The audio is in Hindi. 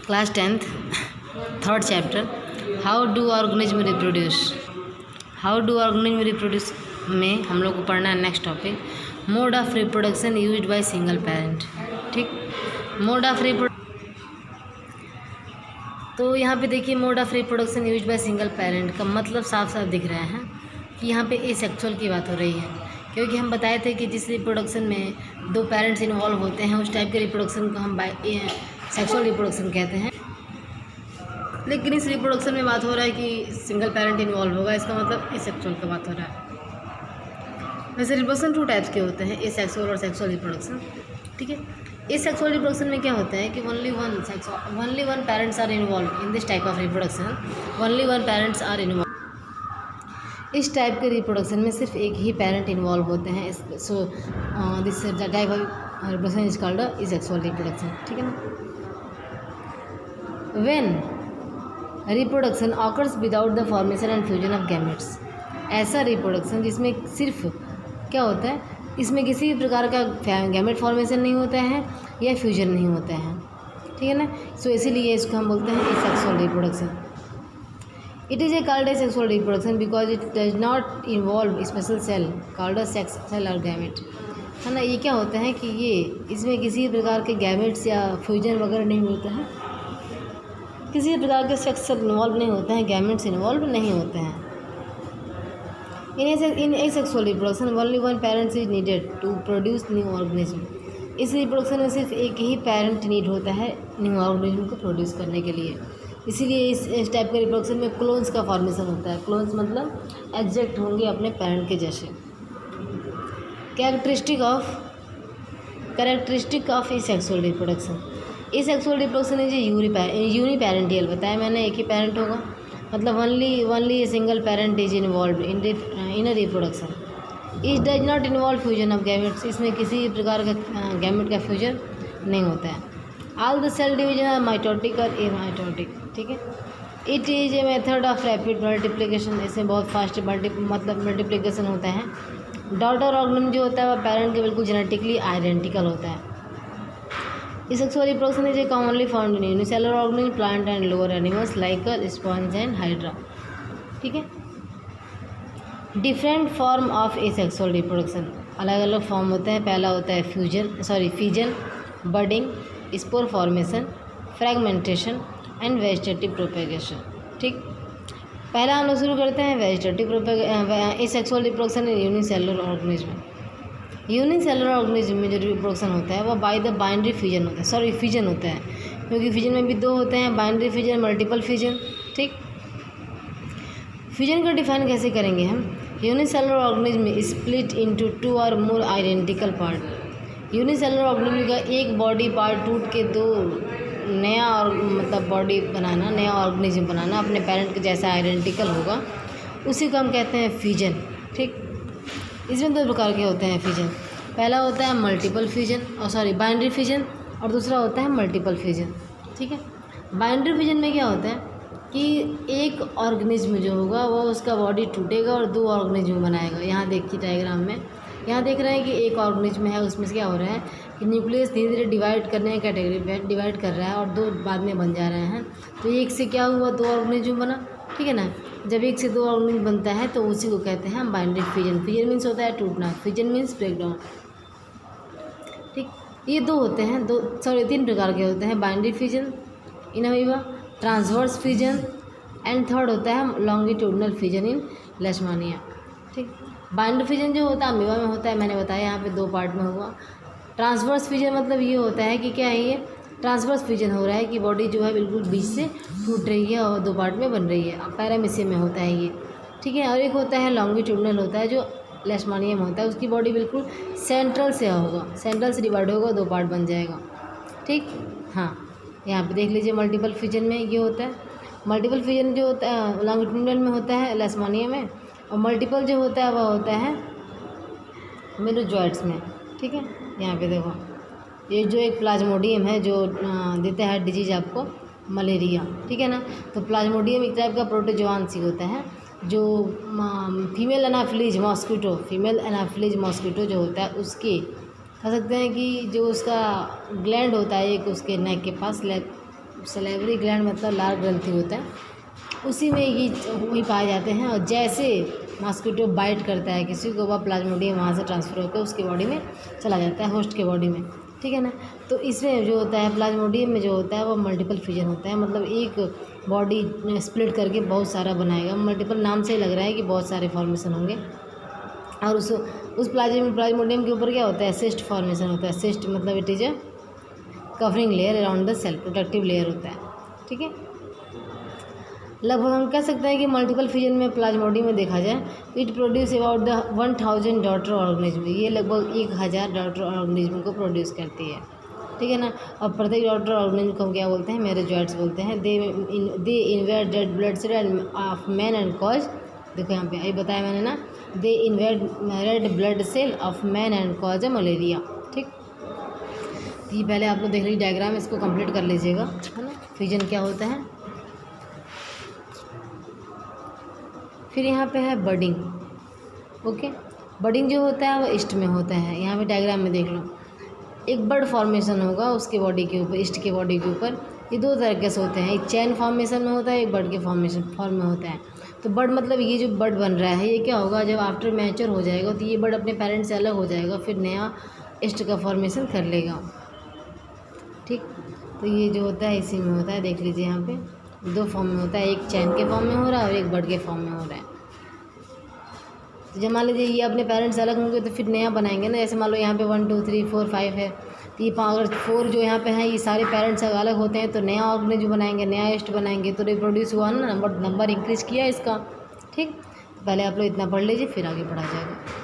Class 10th third chapter how do organism reproduce. How do organism reproduce में हम लोग को पढ़ना है next topic mode of reproduction used by single parent. ठीक, मोड ऑफ तो यहाँ पे देखिए mode of reproduction used by single parent का मतलब साफ साफ दिख रहा है कि यहाँ पे एसेक्सुअल की बात हो रही है, क्योंकि हम बताए थे कि जिस रिप्रोडक्शन में दो पेरेंट्स इन्वॉल्व होते हैं उस टाइप के रिप्रोडक्शन को हम सेक्सुअल रिप्रोडक्शन कहते हैं। लेकिन इस रिप्रोडक्शन में बात हो रहा है कि सिंगल पेरेंट इन्वॉल्व होगा, इसका मतलब एसेक्सुअल का बात हो रहा है। वैसे रिप्रोडक्शन 2 टाइप्स के होते हैं, एसेक्सुअल और सेक्सुअल रिप्रोडक्शन। ठीक है, एसेक्सुअल रिप्रोडक्शन में क्या होता है कि only one parents are involve in this type of reproduction. Only one parents are involve. इस टाइप के रिप्रोडक्शन में सिर्फ एक ही पेरेंट इन्वॉल्व होते हैं। So this type of reproduction is called asexual reproduction. ठीक है ना। When reproduction occurs without the formation and fusion of gametes, ऐसा रिप्रोडक्शन जिसमें सिर्फ क्या होता है, इसमें किसी भी प्रकार का गैमेट फॉर्मेशन नहीं होता है या फ्यूजन नहीं होता है। ठीक है ना। सो इसीलिए इसको हम बोलते हैं asexual reproduction. It is a called a sexual reproduction because it does not involve special cell called a sex cell और गैमेट। है ना। ये क्या होता है कि ये इसमें किसी प्रकार के गैमेट्स या फ्यूजन वगैरह नहीं होता है, किसी प्रकार के सेक्स सेल इन्वॉल्व नहीं होते हैं, गैमेट्स इन्वॉल्व नहीं होते हैं। In asexual reproduction only one parent is needed to produce new organism. इस रिप्रोडक्शन में सिर्फ एक ही पेरेंट नीड होता है न्यू ऑर्गेनिज्म को प्रोड्यूस करने के लिए। इसीलिए इस टाइप के रिप्रोडक्शन में क्लोन्स का फॉर्मेशन होता है। क्लोन्स मतलब एग्जैक्ट होंगे अपने पेरेंट के जैसे। Characteristic of asexual reproduction. Asexual reproduction is uniparental, बताया मैंने, एक ही पेरेंट होगा, मतलब only a single parent is involve in a reproduction. It does not involve fusion of gametes, इसमें किसी प्रकार का गैमेट का फ्यूजन नहीं होता है। All the cell division are mitotic और एमाइटोटिक। ठीक है। It is a method of rapid multiplication, इसमें बहुत फास्ट मल्टीप्लिकेशन होता है। डॉटर ऑर्गेनिज्म जो होता है वह पेरेंट के बिल्कुल जेनेटिकली आइडेंटिकल होता है। Asexual reproduction is commonly found in unicellular organisms, plant and lower animals like sponge and hydra. ठीक है। Different form of asexual reproduction, अलग अलग फॉर्म होते हैं। पहला होता है fission, budding, spore formation, fragmentation and vegetative propagation. ठीक, पहला हम लोग शुरू करते हैं vegetative asexual reproduction in unicellular organism. Unicellular organism में जो रिप्रोडक्शन होता है वह बाय द बाइनरी फिजन होता है, फिजन होता है, क्योंकि फिजन में भी 2 होते हैं, बाइनरी फिजन, मल्टीपल फिजन। ठीक, फिजन को डिफाइन कैसे करेंगे हम। यूनिसेलुलर ऑर्गेनिज्म स्प्लिट इनटू 2 और मोर आइडेंटिकल पार्ट। यूनिसेलुलर ऑर्गेनिज्म का एक बॉडी पार्ट टूट के 2 नया और मतलब बॉडी बनाना, नया ऑर्गेनिज्म बनाना, अपने पेरेंट के जैसा आइडेंटिकल होगा, उसी को हम कहते हैं फिजन। ठीक, इसमें 2 प्रकार के होते हैं फिजन। पहला होता है मल्टीपल फिजन बाइनरी फिजन, और दूसरा होता है मल्टीपल फिजन। ठीक है। बाइनरी फिजन में क्या होता है कि एक ऑर्गेनिज्म जो होगा वो उसका बॉडी टूटेगा और 2 ऑर्गेनिज्म बनाएगा। यहाँ देखिए डायग्राम में, यहाँ देख रहे हैं कि एक ऑर्गेनिज्म है, उसमें से क्या हो रहा है कि न्यूक्लियस धीरे धीरे डिवाइड करने की कैटेगरी में डिवाइड कर रहा है और 2 बाद में बन जा रहे हैं। तो एक से क्या हुआ, 2 ऑर्गेनिज्म बना। ठीक है ना। जब एक से 2 ऑर्गेनिज्म बनता है तो उसी को कहते हैं बाइनरी फिजन। फिजन मीन्स होता है टूटना, फिजन मीन्स ब्रेकडाउन। ठीक, ये 2 होते हैं, 3 प्रकार के होते हैं। Binary fission in amoeba, transverse fission and third होता है लॉन्गिट्यूडनल फिजन इन लेशमानिया। ठीक, बाइनरी फिजन जो होता है अमीबा में होता है, मैंने बताया यहाँ पे 2 पार्ट में हुआ। ट्रांसवर्स फिजन मतलब ये होता है कि क्या है, ये ट्रांसवर्स फिजन हो रहा है कि बॉडी जो है बिल्कुल बीच से टूट रही है और 2 पार्ट में बन रही है, पैरामीशियम में होता है ये। ठीक है। और एक होता है लॉन्गिट्यूडनल होता है जो लेशमानिया में होता है, उसकी बॉडी बिल्कुल सेंट्रल से होगा, सेंट्रल से डिवाइड होगा, 2 पार्ट बन जाएगा। ठीक, हाँ, यहाँ पे देख लीजिए मल्टीपल फिजन में ये होता है। मल्टीपल फिजन जो होता है लॉन्गिट्यूडनल में होता है, लेशमानिया में, और मल्टीपल जो होता है वह होता है मेरोजॉइड्स में। ठीक है। यहाँ पे देखो ये जो एक प्लाज्मोडियम है जो देता है डिजीज आपको मलेरिया। ठीक है ना। तो प्लाज्मोडियम एक टाइप का प्रोटोजोआन सी होता है जो फीमेल एनाफिलीज मॉस्किटो जो होता है उसके कह सकते हैं कि जो उसका ग्लैंड होता है एक उसके नेक के पास सलेवरी ग्लैंड मतलब लार ग्रंथि होता है, उसी में ये वही पाए जाते हैं। और जैसे मॉस्किटो बाइट करता है किसी को, वह प्लाज्मोडियम वहाँ से ट्रांसफ़र होकर उसकी बॉडी में चला जाता है, होस्ट के बॉडी में, ठीक है ना। तो इसमें जो होता है प्लाज्मोडियम में जो होता है वो मल्टीपल फ्यूजन होता है, मतलब एक बॉडी स्प्लिट करके बहुत सारा बनाएगा। मल्टीपल नाम से ही लग रहा है कि बहुत सारे फॉर्मेशन होंगे। और उस प्लाज्मोडियम के ऊपर क्या होता है, सिस्ट फॉर्मेशन होता है। सिस्ट मतलब it is a covering layer around the cell, protective layer होता है, ठीक है। लगभग हम कह सकते हैं कि मल्टीपल फ्यूजन में प्लाज्मोडियम में देखा जाए तो it produce about the 1000 daughter organism, ये लगभग 1000 डॉटर ऑर्गेनिज्म को प्रोड्यूस करती है, ठीक है ना। और प्रत्येक डॉटर ऑर्गेनिज्म को हम क्या बोलते हैं, मेरोजोइट्स बोलते हैं। They invade red blood cell of man and cause, देखो यहाँ पे अभी बताया मैंने ना, they invade red blood cell of man and cause malaria, ठीक। तो ये पहले आप लोग देख लीजिए डायग्राम, इसको कंप्लीट कर लीजिएगा, है ना। फ्यूजन क्या होता है। फिर यहाँ पे है बडिंग, ओके। बडिंग जो होता है वो ईस्ट में होता है। यहाँ पे डायग्राम में देख लो, एक बर्ड फॉर्मेशन होगा उसके बॉडी के ऊपर, ईस्ट के बॉडी के ऊपर। ये दो तरीके से होते हैं, एक चैन फॉर्मेशन में होता है, एक बर्ड के फॉर्म में होता है। तो बर्ड मतलब ये जो बर्ड बन रहा है ये क्या होगा, जब आफ्टर मैच्योर हो जाएगा तो ये बर्ड अपने पेरेंट्स से अलग हो जाएगा, फिर नया ईस्ट का फॉर्मेशन कर लेगा, ठीक। तो ये जो होता है इसी में होता है, देख लीजिए यहाँ पे दो फॉर्म में होता है, एक चैन के फॉर्म में हो रहा है और एक बर्ड के फॉर्म में हो रहा है। तो जब मान लीजिए ये अपने पेरेंट्स अलग होंगे तो फिर नया बनाएंगे ना। जैसे मान लो यहाँ पे 1 2 3 4 5 है, तो ये अगर 4 जो यहाँ पे हैं ये सारे पेरेंट्स अलग होते हैं तो नया ऑर्गेनिज्म बनाएंगे, नया ईस्ट बनाएंगे, तो रिप्रोड्यूस हुआ ना, नंबर इंक्रीज किया इसका, ठीक। पहले आप लोग इतना पढ़ लीजिए फिर आगे पढ़ा जाएगा।